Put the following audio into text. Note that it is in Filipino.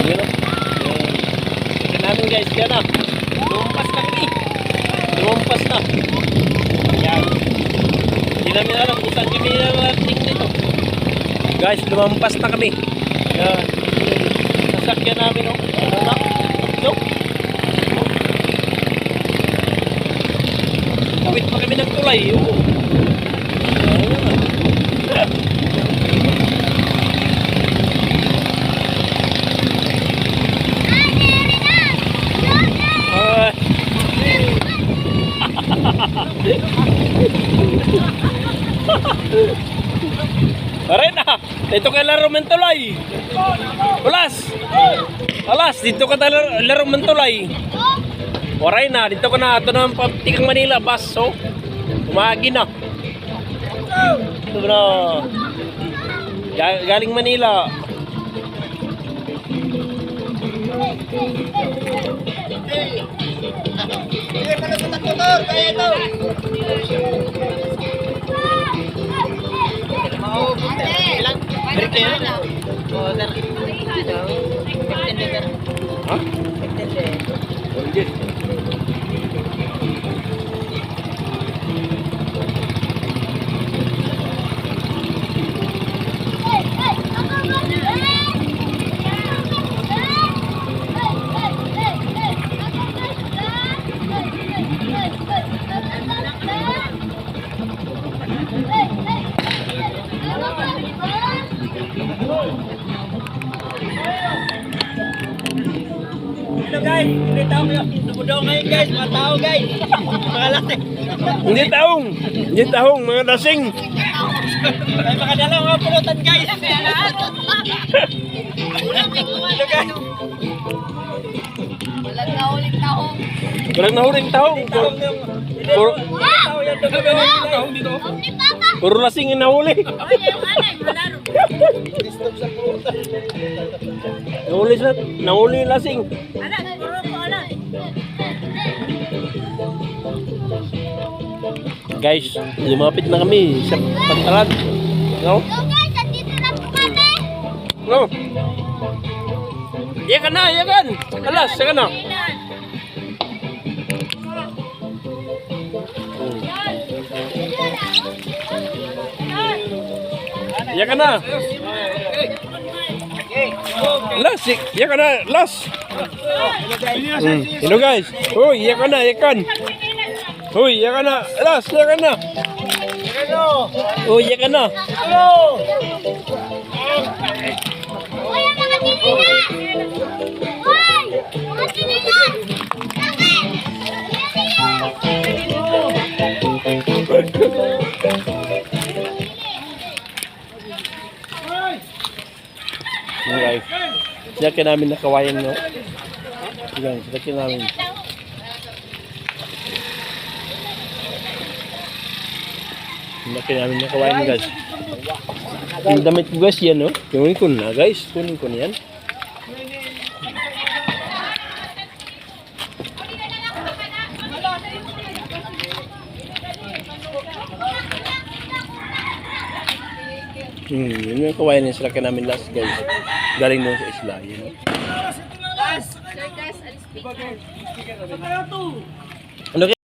Yan o. Tignan namin guys, yan na. Lumampas na kami. Lumampas na. Yan. Hindi namin alam kung saan kami narating dito. Guys, lumampas na kami. Yan. Nasakyan namin o. Ano na? No? Kawit pa kami ng tulay. Oo. Aray na, dito ka laro mentulay. Alas. Alas, dito ka laro mentulay. Aray na, dito ka na. Ito naman Tikang Manila, bus. So, umagi na. Ito na. Galing Manila. Sige, pala sa takot, kaya ito. Ilang? Meron kayo? Oo, 15 liter. Ha? 15 liter. Hindi. Hello guys, hindi tao kayo. Tumudaw ngayon guys, mga tao guys. Mga lasing. Hindi taong. Hindi taong, mga lasing. Ay, mga dalawang mga pulutan guys. Hello guys. Walang nauling taong. Walang nahuling taong. Tao yung... Puro, Tao yung tumudaw dito. puro lasing yung nahuli. Disturb sa pulutan. Nahuli yung lasing. Guys, lumapit na kami sa pantalan. No? So guys, andito na po kami. No? Iyakan na, iyakan. Alas, iyakan na. Iyakan na. Alas, iyakan na. Alas. Hello guys. Uy, iyakan na, iyakan. Uy, iyakan na. Alas, iyakan na. Uy, iyakan na. Uy, ang mga tinilan! Uy! Mga tinilan! Guys, siyakin namin na kawayan no. Guys, siyakin namin. Siyakin namin na kawayan guys. Yung damit ko guys yan no. Kunin ko na guys. Kunin ko na yan. Yun yung kawayan yung silakin namin last guys. Galing doon sa isla. Yun, no? Sir guys, alis speaker. Ano